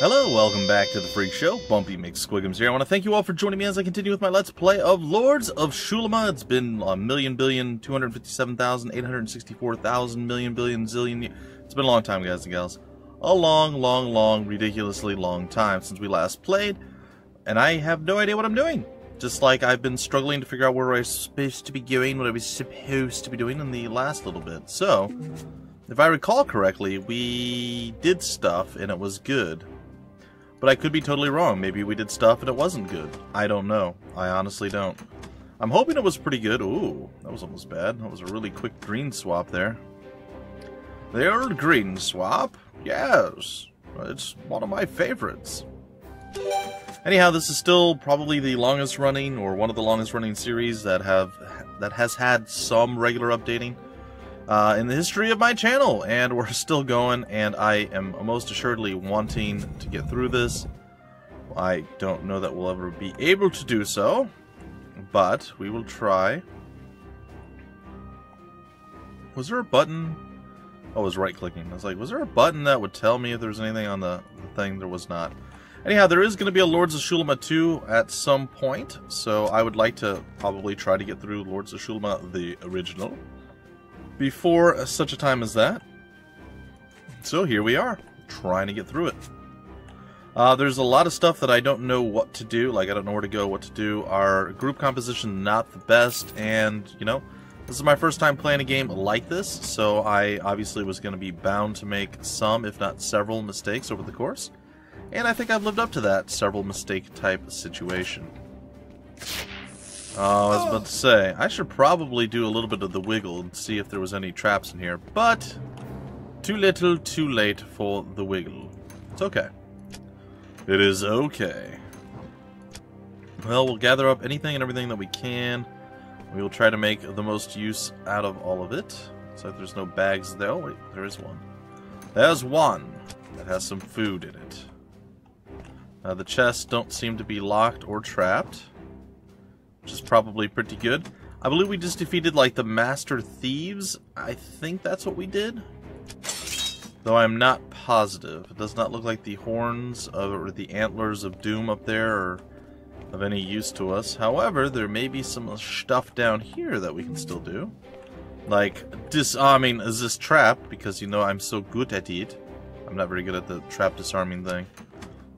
Hello, welcome back to the Freak Show. Bumpy McSquigums here. I want to thank you all for joining me as I continue with my Let's Play of Lords of Xulima. It's been 1,257,864,000 million billion zillion. It's been a long time, guys and gals. A long, ridiculously long time since we last played, and I have no idea what I'm doing. Just like I've been struggling to figure out where I was supposed to be going, what I was supposed to be doing in the last little bit. So, if I recall correctly, we did stuff and it was good. But I could be totally wrong. Maybe we did stuff and it wasn't good. I don't know. I honestly don't. I'm hoping it was pretty good. Ooh, that was almost bad. That was a really quick green swap there. The old green swap? Yes. It's one of my favorites. Anyhow, this is still probably the longest running, or one of the longest running series that has had some regular updating in the history of my channel, and we're still going, and I am most assuredly wanting to get through this. I don't know that we'll ever be able to do so, but we will try. Was there a button? Oh, it was right-clicking. I was like, was there a button that would tell me if there was anything on the thing? There was not. Anyhow, there is going to be a Lords of Xulima 2 at some point, so I would like to probably try to get through Lords of Xulima, the original, before such a time as that. So here we are, trying to get through it. There's a lot of stuff that I don't know what to do, like I don't know where to go, what to do. Our group composition not the best, and, you know, this is my first time playing a game like this, so I obviously was going to be bound to make some, if not several, mistakes over the course. And I think I've lived up to that several mistake type situation. I was about to say, I should probably do a little bit of the wiggle and see if there was any traps in here, but too little, too late for the wiggle. It's okay. It is okay. Well, we'll gather up anything and everything that we can. We will try to make the most use out of all of it. Looks like there's no bags there. Oh, wait, there is one. There's one that has some food in it. The chests don't seem to be locked or trapped, which is probably pretty good. I believe we just defeated, like, the Master Thieves. I think that's what we did, though I'm not positive. It does not look like the horns or the antlers of doom up there are of any use to us. However, there may be some stuff down here that we can still do, like disarming this trap, because, you know, I'm so good at it. I'm not very good at the trap disarming thing.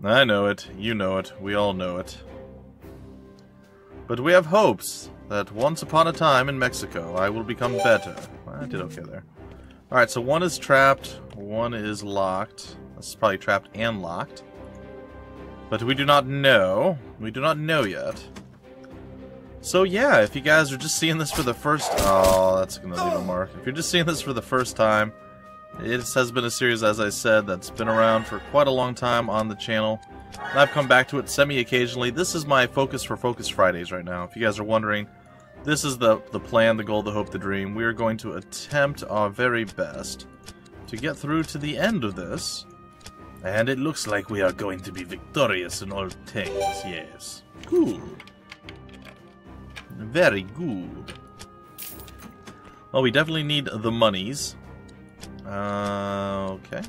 I know it, you know it, we all know it. But we have hopes that once upon a time in Mexico, I will become better. I did okay there. Alright, so one is trapped, one is locked. This is probably trapped and locked. But we do not know. We do not know yet. So yeah, if you guys are just seeing this for the first... Oh, that's going to leave a mark. If you're just seeing this for the first time, it has been a series, as I said, that's been around for quite a long time on the channel. And I've come back to it semi-occasionally. This is my focus for Focus Fridays right now. If you guys are wondering, this is the plan, the goal, the hope, the dream. We are going to attempt our very best to get through to the end of this. And it looks like we are going to be victorious in all things, yes. Good. Very good. Well, we definitely need the monies. Okay.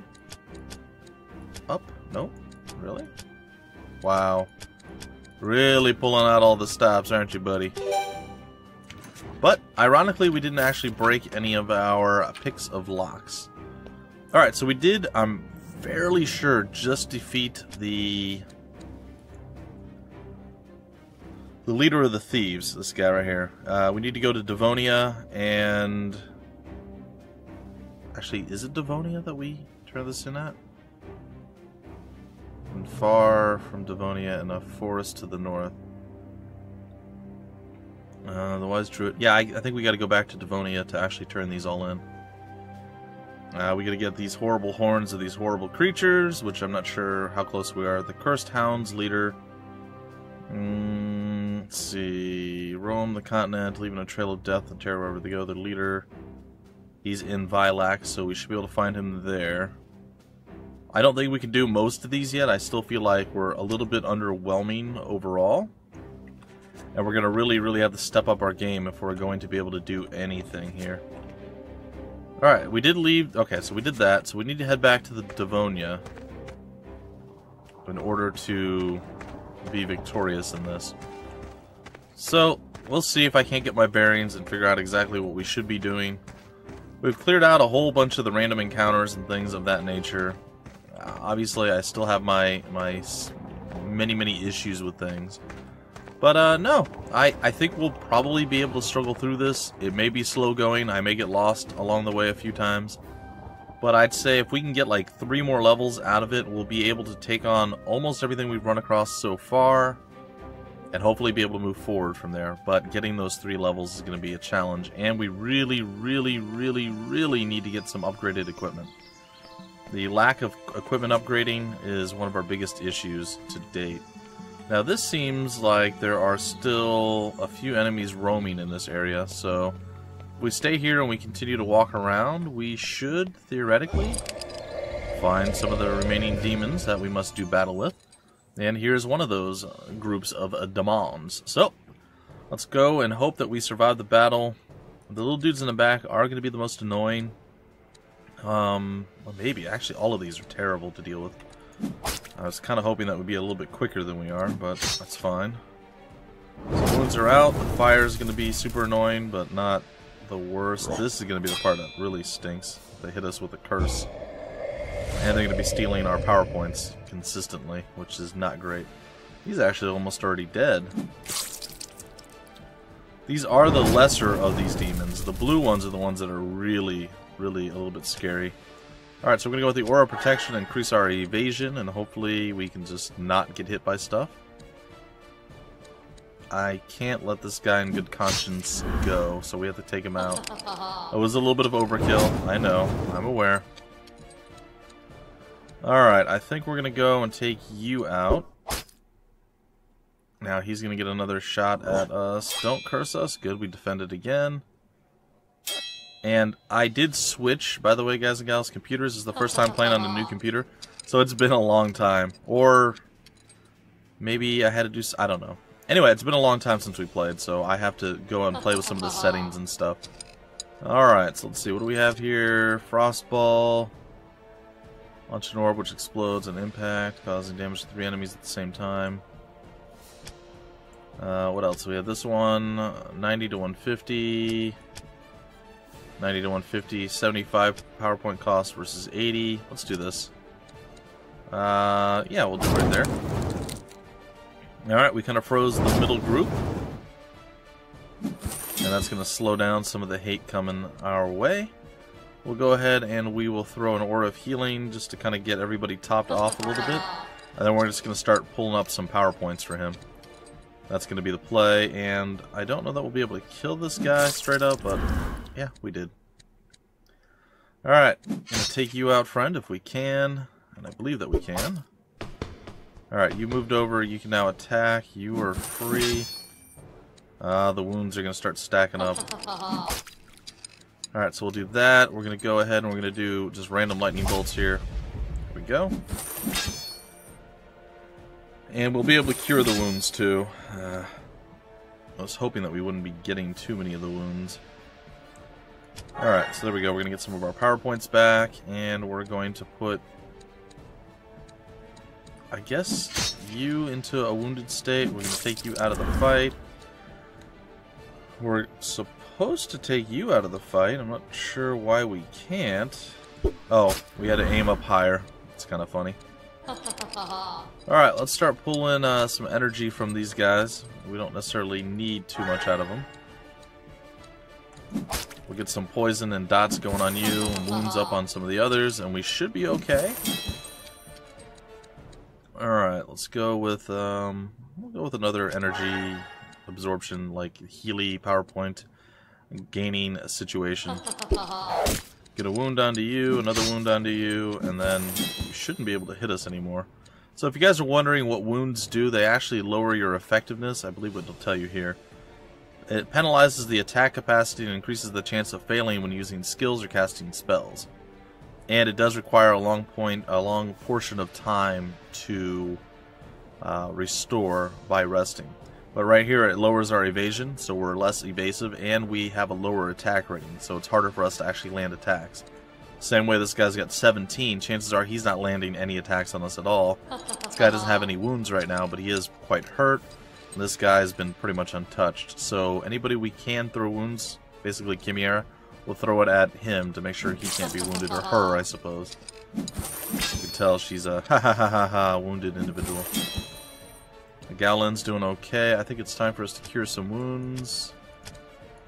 Up? Nope. Really? Wow. Really pulling out all the stops, aren't you, buddy? But, ironically, we didn't actually break any of our picks of locks. Alright, so we did, I'm fairly sure, just defeat the leader of the thieves, this guy right here. We need to go to Devonia, and... Actually, is it Devonia that we turn this in at? And far from Devonia in a forest to the north. The Wise Druid. Yeah, I think we gotta go back to Devonia to actually turn these all in. We gotta get these horrible horns of these horrible creatures, which I'm not sure how close we are. The Cursed Hounds leader. Let's see. Roam the continent, leaving a trail of death and terror wherever they go. The leader... He's in Vilac, so we should be able to find him there. I don't think we can do most of these yet. I still feel like we're a little bit underwhelming overall. And we're going to really have to step up our game if we're going to be able to do anything here. Alright, we did leave... Okay, so we did that. So we need to head back to the Devonia. in order to be victorious in this. So, we'll see if I can't get my bearings and figure out exactly what we should be doing. We've cleared out a whole bunch of the random encounters and things of that nature. Obviously, I still have my many issues with things. But, no. I think we'll probably be able to struggle through this. It may be slow going. I may get lost along the way a few times. But I'd say if we can get like 3 more levels out of it, we'll be able to take on almost everything we've run across so far. And hopefully be able to move forward from there. But getting those 3 levels is going to be a challenge. And we really need to get some upgraded equipment. The lack of equipment upgrading is one of our biggest issues to date. Now this seems like there are still a few enemies roaming in this area. So if we stay here and we continue to walk around, we should theoretically find some of the remaining demons that we must do battle with. And here's one of those groups of demons. So, let's go and hope that we survive the battle. The little dudes in the back are going to be the most annoying. Well, maybe. Actually, all of these are terrible to deal with. I was kind of hoping that would be a little bit quicker than we are, but that's fine. So the wounds are out. The fire is going to be super annoying, but not the worst. This is going to be the part that really stinks. They hit us with a curse. And they're going to be stealing our power points consistently, which is not great. He's actually almost already dead. These are the lesser of these demons. The blue ones are the ones that are really a little bit scary. Alright, so we're going to go with the Aura Protection, increase our evasion, and hopefully we can just not get hit by stuff. I can't let this guy in good conscience go, so we have to take him out. It was a little bit of overkill, I know, I'm aware. Alright, I think we're going to go and take you out. Now he's going to get another shot at us. Don't curse us. Good, we defended again. And I did switch, by the way, guys and gals, computers. This is the first time playing on a new computer. So it's been a long time. Or maybe I had to do... I don't know. Anyway, it's been a long time since we played, so I have to go and play with some of the settings and stuff. Alright, so let's see. What do we have here? Frostball. Launch an orb which explodes on impact, causing damage to 3 enemies at the same time. What else? We have this one, 90 to 150, 90 to 150, 75 PowerPoint cost versus 80. Let's do this. Yeah, we'll do it right there. Alright, we kind of froze the middle group. And that's going to slow down some of the hate coming our way. We'll go ahead and we will throw an Aura of Healing just to kind of get everybody topped off a little bit. And then we're just going to start pulling up some power points for him. That's going to be the play, and I don't know that we'll be able to kill this guy straight up, but yeah, we did. Alright, I'm going to take you out, friend, if we can, and I believe that we can. Alright, you moved over, you can now attack, you are free. The wounds are going to start stacking up. Alright, so we'll do that. We're going to go ahead and we're going to do just random lightning bolts here. There we go. And we'll be able to cure the wounds too. I was hoping that we wouldn't be getting too many of the wounds. Alright, so there we go. We're going to get some of our power points back. And we're going to put, I guess, you into a wounded state. We're going to take you out of the fight. We're supposed to take you out of the fight. I'm not sure why we can't. Oh, we had to aim up higher. It's kind of funny. Alright, let's start pulling some energy from these guys. We don't necessarily need too much out of them. We'll get some poison and dots going on you, and wounds up on some of the others, and we should be okay. Alright, let's go with, we'll go with another energy absorption, like Healy PowerPoint gaining situation. Get a wound onto you, another wound onto you, and then you shouldn't be able to hit us anymore. So if you guys are wondering what wounds do, they actually lower your effectiveness. I believe it'll tell you here. It penalizes the attack capacity and increases the chance of failing when using skills or casting spells. And it does require a long portion of time to restore by resting. But right here it lowers our evasion, so we're less evasive, and we have a lower attack rating, so it's harder for us to actually land attacks. Same way this guy's got 17, chances are he's not landing any attacks on us at all. This guy doesn't have any wounds right now, but he is quite hurt. And this guy's been pretty much untouched. So anybody we can throw wounds, basically Chimera, we'll throw it at him to make sure he can't be wounded, or her, I suppose. You can tell she's a ha wounded individual. Galen's doing okay. I think it's time for us to cure some wounds.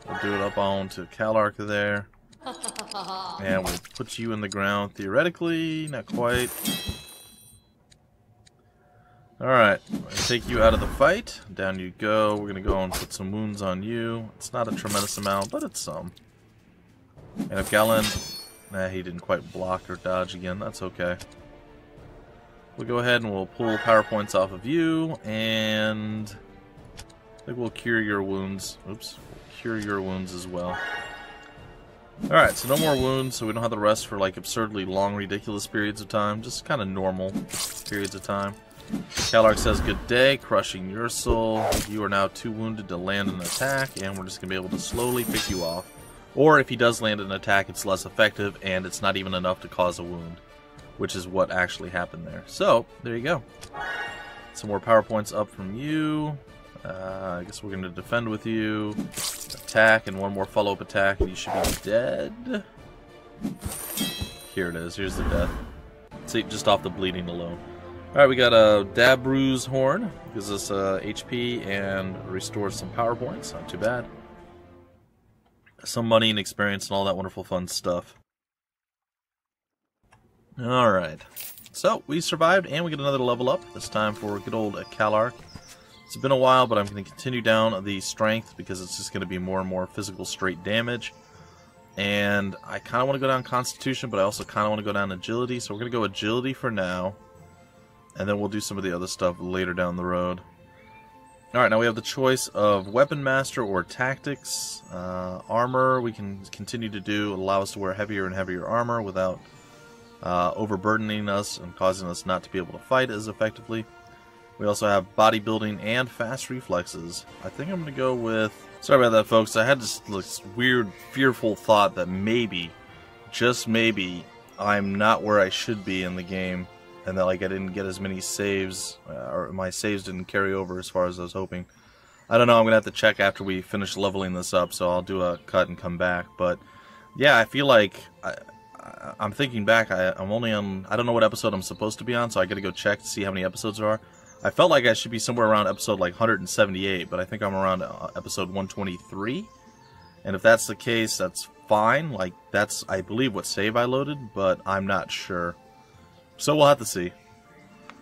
We'll do it up onto Calark there. And we'll put you in the ground theoretically, not quite. Alright, take you out of the fight. Down you go. We're going to go and put some wounds on you. It's not a tremendous amount, but it's some. And if Galen... Nah, he didn't quite block or dodge again. That's okay. We'll go ahead and we'll pull power points off of you, and I think we'll cure your wounds. Oops. We'll cure your wounds as well. Alright, so no more wounds, so we don't have to rest for like absurdly long, ridiculous periods of time. Just kind of normal periods of time. Calark says, good day, crushing your soul. You are now too wounded to land an attack, and we're just going to be able to slowly pick you off. Or if he does land an attack, it's less effective, and it's not even enough to cause a wound, which is what actually happened there. So, there you go. Some more power points up from you. I guess we're going to defend with you. Attack, and one more follow-up attack, and you should be dead. Here it is. Here's the death. See, just off the bleeding alone. Alright, we got a Dabru's Horn. Gives us HP and restores some power points. Not too bad. Some money and experience and all that wonderful fun stuff. Alright. So, we survived and we get another level up. This time for good old Calark. It's been a while, but I'm going to continue down the strength because it's just going to be more and more physical straight damage. And I kind of want to go down Constitution, but I also kind of want to go down Agility. So we're going to go Agility for now. And then we'll do some of the other stuff later down the road. Alright, now we have the choice of Weapon Master or Tactics. Armor we can continue to do. It'll allow us to wear heavier and heavier armor without overburdening us and causing us not to be able to fight as effectively. We also have Bodybuilding and Fast Reflexes. I think I'm going to go with... Sorry about that, folks. I had this weird, fearful thought that maybe, just maybe, I'm not where I should be in the game. And that, like, I didn't get as many saves, or my saves didn't carry over as far as I was hoping. I don't know, I'm going to have to check after we finish leveling this up, so I'll do a cut and come back. But, yeah, I feel like, I'm thinking back, I'm only on, I don't know what episode I'm supposed to be on, so I got to go check to see how many episodes there are. I felt like I should be somewhere around episode, like, 178, but I think I'm around episode 123. And if that's the case, that's fine. Like, that's, I believe, what save I loaded, but I'm not sure. So we'll have to see.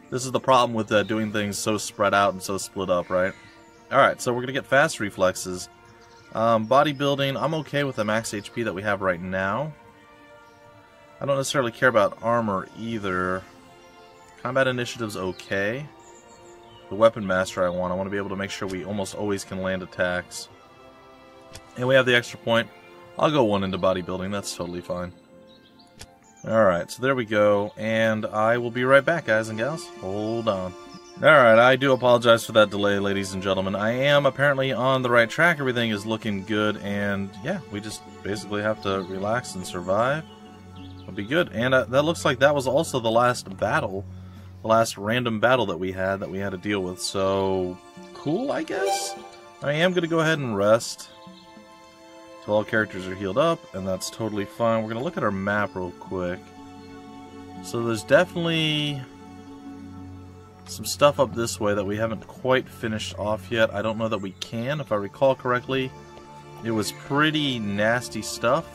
This is the problem with doing things so spread out and so split up, right? Alright, so we're going to get Fast Reflexes. Bodybuilding, I'm okay with the max HP that we have right now. I don't necessarily care about armor either. Combat Initiative's okay. The Weapon Master I want to be able to make sure we almost always can land attacks. And we have the extra point. I'll go one into Bodybuilding, that's totally fine. Alright, so there we go, and I will be right back, guys and gals. Hold on. Alright, I do apologize for that delay, ladies and gentlemen. I am apparently on the right track, everything is looking good, and yeah, we just basically have to relax and survive. It'll be good, and that looks like that was also the last battle, the last random battle that we had to deal with, so cool, I guess? I am going to go ahead and rest. So all characters are healed up, and that's totally fine. We're going to look at our map real quick. So there's definitely some stuff up this way that we haven't quite finished off yet. I don't know that we can. If I recall correctly, it was pretty nasty stuff.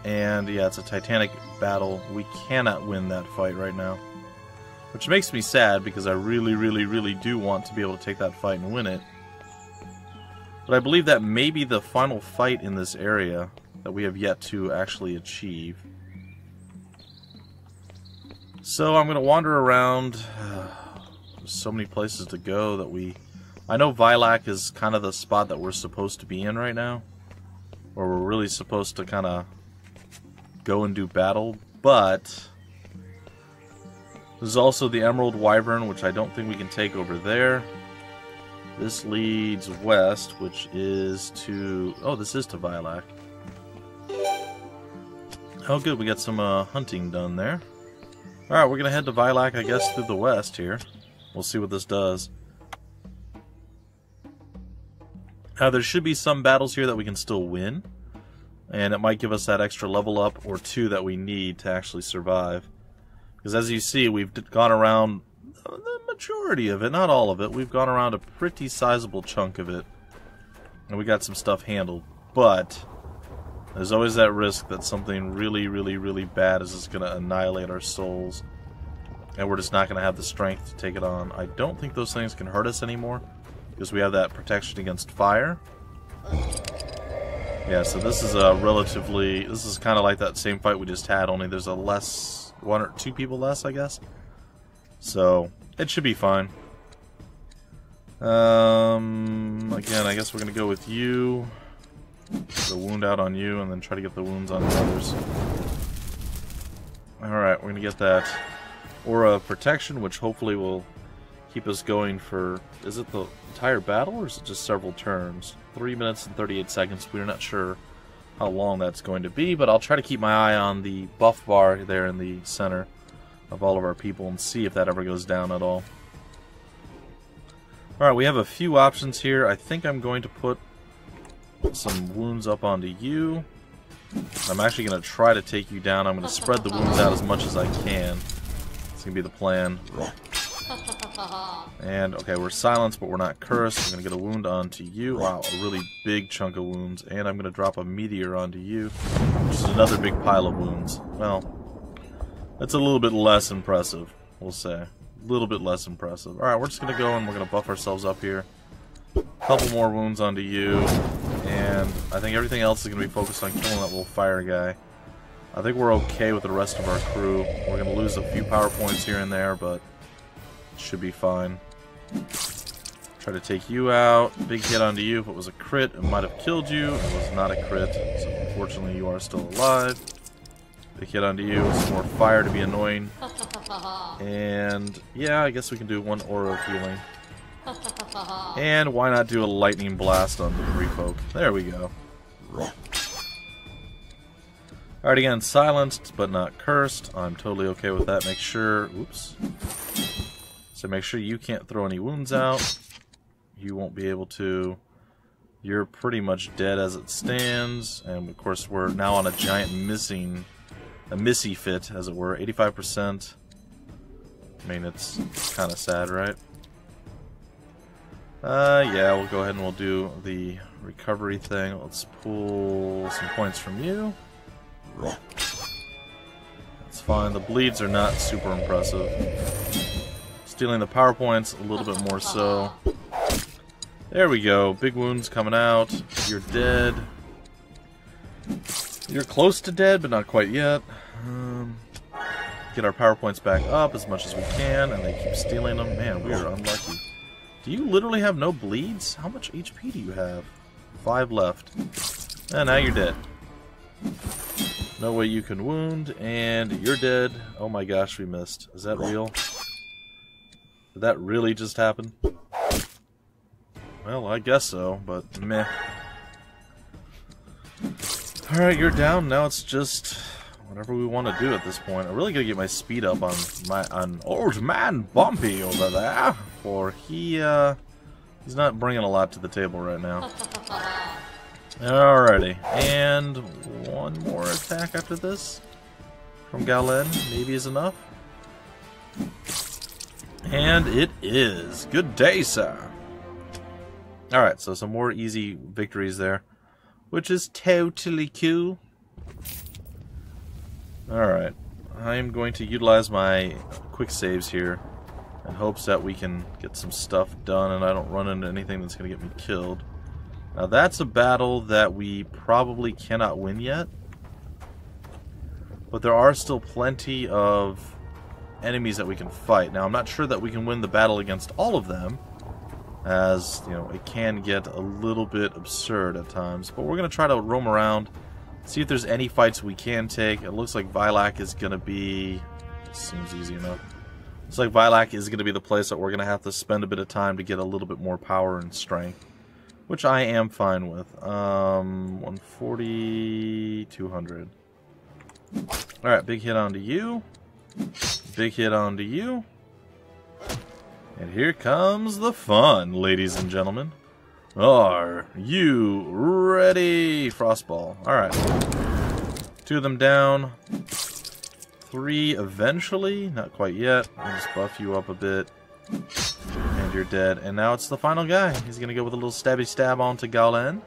And yeah, it's a Titanic battle. We cannot win that fight right now. Which makes me sad, because I really, really, really do want to be able to take that fight and win it. But I believe that may be the final fight in this area that we have yet to actually achieve. So I'm going to wander around. There's so many places to go that we... I know Vilac is kind of the spot that we're supposed to be in right now. Where we're really supposed to kind of go and do battle. But there's also the Emerald Wyvern, which I don't think we can take over there. This leads west, which is to... Oh, this is to Vilac. Oh, good. We got some hunting done there. Alright, we're going to head to Vilak, I guess, through the west here. We'll see what this does. Now, there should be some battles here that we can still win. And it might give us that extra level up or two that we need to actually survive. Because as you see, we've gone around the majority of it, not all of it. We've gone around a pretty sizable chunk of it. And we got some stuff handled. But there's always that risk that something really, really, really bad is just going to annihilate our souls. And we're just not going to have the strength to take it on. I don't think those things can hurt us anymore. Because we have that protection against fire. Yeah, so this is a relatively... This is kind of like that same fight we just had, only there's a less... 1 or 2 people less, I guess. So, it should be fine. Again, I guess we're going to go with you. Get the wound out on you, and then try to get the wounds on the others. Alright, we're going to get that Aura of Protection, which hopefully will keep us going for... Is it the entire battle, or is it just several turns? 3 minutes and 38 seconds. We're not sure how long that's going to be, but I'll try to keep my eye on the buff bar there in the center of all of our people and see if that ever goes down at all. Alright, we have a few options here. I think I'm going to put some wounds up onto you. I'm actually going to try to take you down. I'm going to spread the wounds out as much as I can. It's going to be the plan. And, okay, we're silenced, but we're not cursed. I'm going to get a wound onto you. Wow, a really big chunk of wounds. And I'm going to drop a meteor onto you, which is another big pile of wounds. Well, that's a little bit less impressive, we'll say. A little bit less impressive. Alright, we're just going to go and we're going to buff ourselves up here. A couple more wounds onto you. And I think everything else is going to be focused on killing that little fire guy. I think we're okay with the rest of our crew. We're going to lose a few power points here and there, but should be fine. Try to take you out. Big hit onto you. If it was a crit, it might have killed you. It was not a crit, so unfortunately you are still alive. Big hit onto you. Some more fire to be annoying. And yeah, I guess we can do one aura of healing. And why not do a lightning blast on the three folk? There we go. Alright, again, silenced but not cursed. I'm totally okay with that. Make sure... Oops. So make sure you can't throw any wounds out. You won't be able to. You're pretty much dead as it stands. And of course we're now on a giant missy fit, as it were. 85%. I mean, it's kind of sad, right? Yeah, we'll go ahead and we'll do the recovery thing. Let's pull some points from you. That's fine. The bleeds are not super impressive. Stealing the power points a little bit more so. There we go. Big wounds coming out. You're dead. You're close to dead, but not quite yet. Get our power points back up as much as we can, and they keep stealing them. Man, we are unlucky. Do you literally have no bleeds? How much HP do you have? 5 left. And now you're dead. No way you can wound, and you're dead. Oh my gosh, we missed. Is that real? Did that really just happen? Well, I guess so, but meh. Alright, you're down. Now it's just whatever we want to do at this point. I'm really gonna get my speed up on old man Bumpy over there, for he's not bringing a lot to the table right now. Alrighty, and one more attack after this from Galen maybe is enough. And it is. Good day, sir. Alright, so some more easy victories there, which is totally cool. Alright, I am going to utilize my quick saves here in hopes that we can get some stuff done and I don't run into anything that's going to get me killed. Now that's a battle that we probably cannot win yet, but there are still plenty of enemies that we can fight. Now I'm not sure that we can win the battle against all of them, as you know, it can get a little bit absurd at times, but we're going to try to roam around, see if there's any fights we can take. It looks like Vilak is going to be... Seems easy enough. Looks like Vilak is going to be the place that we're going to have to spend a bit of time to get a little bit more power and strength, which I am fine with. 140, 200. Alright, big hit onto you. Big big hit onto you. And here comes the fun, ladies and gentlemen. Are you ready? Frostball. Alright. 2 of them down. 3 eventually. Not quite yet. I'll just buff you up a bit. And you're dead. And now it's the final guy. He's going to go with a little stabby stab onto Galen.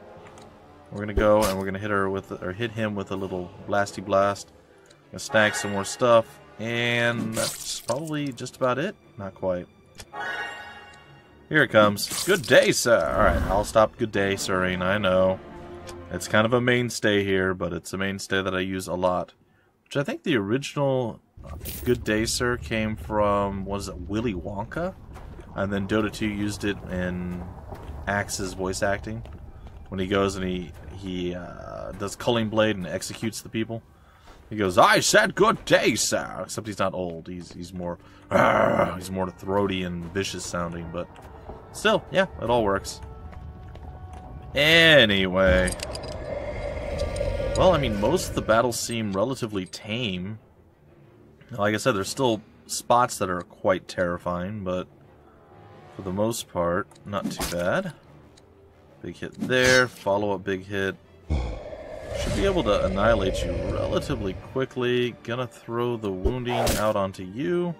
We're going to go and we're going to hit her with, or hit him with a little blasty blast. Gonna stack some more stuff. And that's probably just about it. Not quite. Here it comes. Good day, sir. Alright, I'll stop good day, sirring. I know. It's kind of a mainstay here, but it's a mainstay that I use a lot. Which I think the original good day, sir came from, what is it, Willy Wonka? And then Dota 2 used it in Axe's voice acting. When he goes and he does Culling Blade and executes the people. He goes, I said good day, sir. Except he's not old. He's more throaty and vicious sounding, but still, yeah, it all works. Anyway. Well, I mean, most of the battles seem relatively tame. Like I said, there's still spots that are quite terrifying, but for the most part, not too bad. Big hit there, follow-up big hit. Should be able to annihilate you relatively quickly. Gonna throw the wounding out onto you.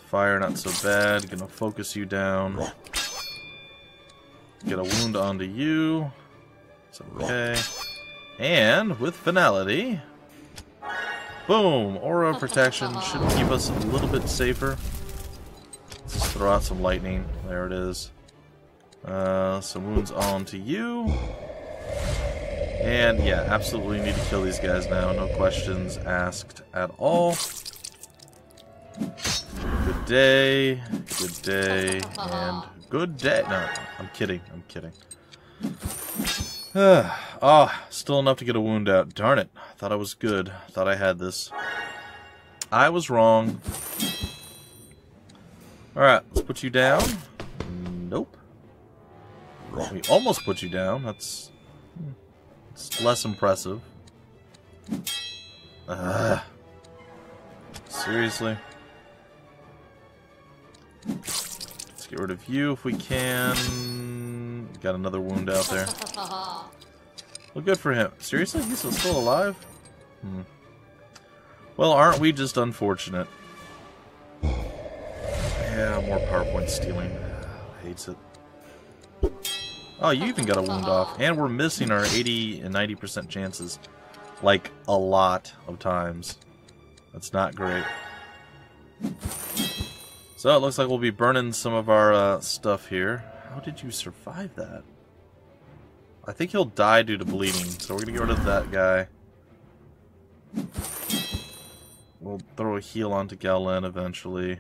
Fire, not so bad. Gonna focus you down. Get a wound onto you. It's okay. And with finality, boom! Aura of protection should keep us a little bit safer. Let's just throw out some lightning. There it is. Some wounds onto you. And yeah, absolutely need to kill these guys now. No questions asked at all. Good day, and good day. No, I'm kidding. Still enough to get a wound out. Darn it. Thought I was good. Thought I had this. I was wrong. Alright, let's put you down. Nope. We almost put you down. It's less impressive. Seriously. Let's get rid of you if we can. Got another wound out there. Well, good for him. Seriously? He's still alive? Well, aren't we just unfortunate? Yeah, more PowerPoint stealing. Hates it. Oh, you even got a wound off. And we're missing our 80 and 90% chances. Like, a lot of times. That's not great. So, it looks like we'll be burning some of our stuff here. How did you survive that? I think he'll die due to bleeding, so we're gonna get rid of that guy. We'll throw a heal onto Galen eventually.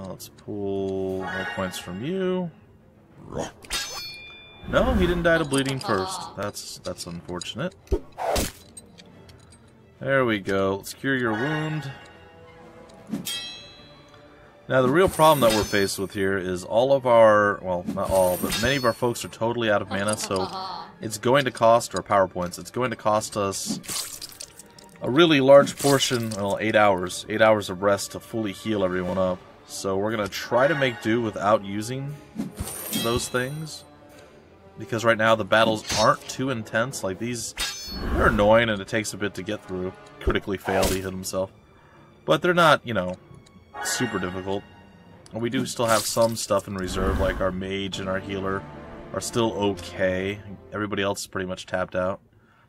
Let's pull more points from you. No, he didn't die to bleeding first. That's unfortunate. There we go. Let's cure your wound. Now, the real problem that we're faced with here is all of our, well, not all, but many of our folks are totally out of mana, so it's going to cost, or power points, it's going to cost us a really large portion, well, 8 hours. 8 hours of rest to fully heal everyone up. So we're going to try to make do without using those things. Because right now the battles aren't too intense. Like these, they're annoying and it takes a bit to get through. Critically failed, he hit himself. But they're not, you know, super difficult. And we do still have some stuff in reserve, like our mage and our healer are still okay. Everybody else is pretty much tapped out.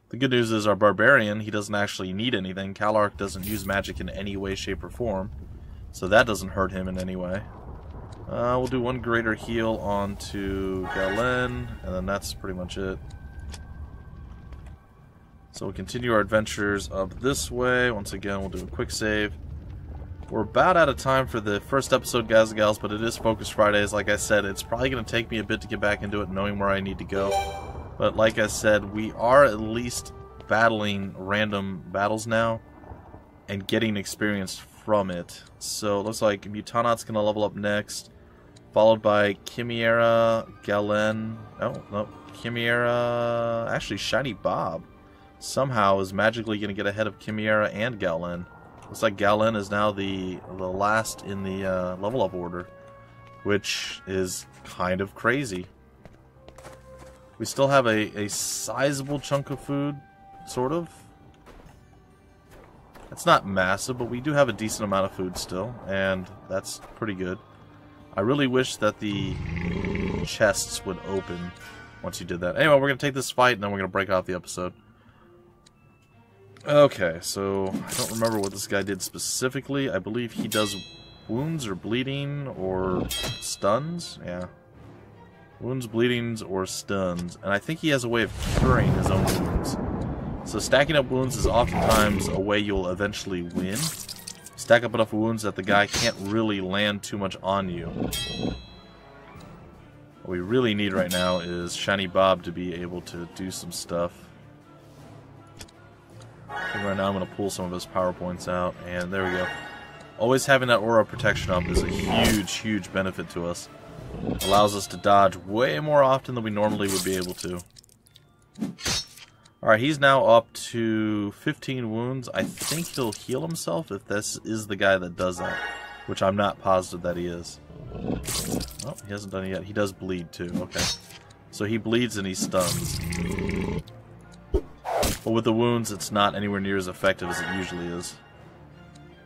The good news is our barbarian, he doesn't actually need anything. Calarch doesn't use magic in any way, shape, or form. So that doesn't hurt him in any way. We'll do one greater heal onto Galen, and then that's pretty much it. So we'll continue our adventures up this way. Once again, we'll do a quick save. We're about out of time for the first episode, guys and gals, but it is Focus Fridays. Like I said, it's probably going to take me a bit to get back into it, knowing where I need to go. But like I said, we are at least battling random battles now and getting experience from it. So it looks like Mutanot's going to level up next, followed by Chimera, Galen, oh, no, Chimera, actually Shiny Bob. somehow is magically going to get ahead of Chimera and Galen. Looks like Galen is now the last in the level up order, which is kind of crazy. We still have a sizable chunk of food, sort of. It's not massive, but we do have a decent amount of food still, and that's pretty good. I really wish that the chests would open once you did that. Anyway, we're going to take this fight, and then we're going to break off the episode. Okay, so I don't remember what this guy did specifically. I believe he does wounds or bleeding or stuns. Yeah. Wounds, bleedings, or stuns. And I think he has a way of curing his own wounds. So stacking up wounds is oftentimes a way you'll eventually win. Stack up enough wounds that the guy can't really land too much on you. What we really need right now is Shiny Bob to be able to do some stuff. I think right now I'm going to pull some of his PowerPoints out, and there we go. Always having that aura protection up is a huge, huge benefit to us. Allows us to dodge way more often than we normally would be able to. Alright, he's now up to 15 wounds. I think he'll heal himself if this is the guy that does that, which I'm not positive that he is. Oh, he hasn't done it yet. He does bleed too. Okay. So he bleeds and he stuns. But with the wounds, it's not anywhere near as effective as it usually is.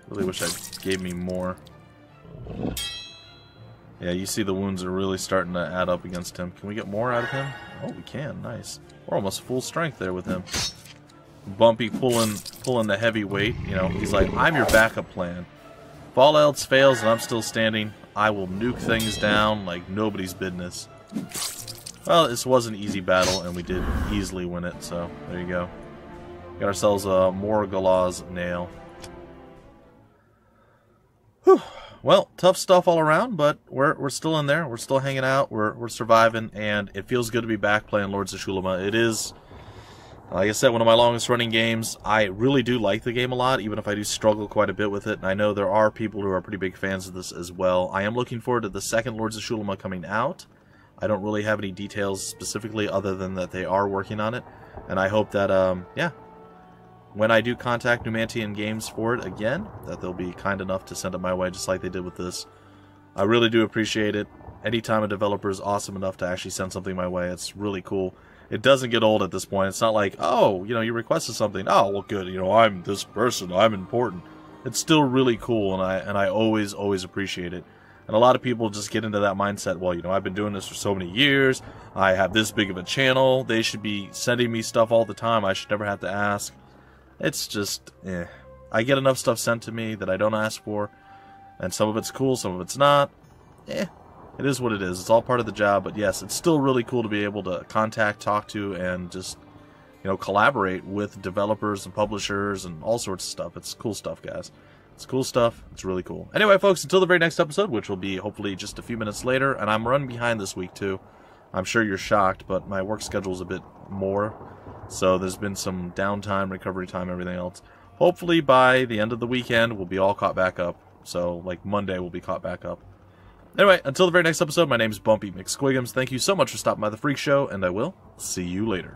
Really wish I gave me more. Yeah, you see the wounds are really starting to add up against him. Can we get more out of him? Oh, we can. Nice. We're almost full strength there with him. Bumpy pulling the heavy weight. You know, he's like, I'm your backup plan. If all else fails and I'm still standing, I will nuke things down like nobody's business. Well, this was an easy battle, and we did easily win it, so there you go. Got ourselves a Morgulaw's nail. Whew. Well, tough stuff all around, but we're still in there. We're still hanging out. We're surviving, and it feels good to be back playing Lords of Xulima. It is, like I said, one of my longest running games. I really do like the game a lot, even if I do struggle quite a bit with it. And I know there are people who are pretty big fans of this as well. I am looking forward to the second Lords of Xulima coming out. I don't really have any details specifically other than that they are working on it. And I hope that, yeah, when I do contact Numantian Games for it again, that they'll be kind enough to send it my way just like they did with this. I really do appreciate it. Anytime a developer is awesome enough to actually send something my way, it's really cool. It doesn't get old at this point. It's not like, oh, you know, you requested something. Oh, well, good. You know, I'm this person. I'm important. It's still really cool, and I always appreciate it. And a lot of people just get into that mindset, well, you know, I've been doing this for so many years. I have this big of a channel. They should be sending me stuff all the time. I should never have to ask. It's just, eh. I get enough stuff sent to me that I don't ask for. And some of it's cool, some of it's not. Eh. It is what it is. It's all part of the job. But yes, it's still really cool to be able to contact, talk to, and just, you know, collaborate with developers and publishers and all sorts of stuff. It's cool stuff, guys. It's cool stuff. It's really cool. Anyway, folks, until the very next episode, which will be hopefully just a few minutes later, and I'm running behind this week, too. I'm sure you're shocked, but my work schedule is a bit more. So there's been some downtime, recovery time, everything else. Hopefully by the end of the weekend, we'll be all caught back up. So, like, Monday we'll be caught back up. Anyway, until the very next episode, my name's Bumpy McSquigums. Thank you so much for stopping by The Freak Show, and I will see you later.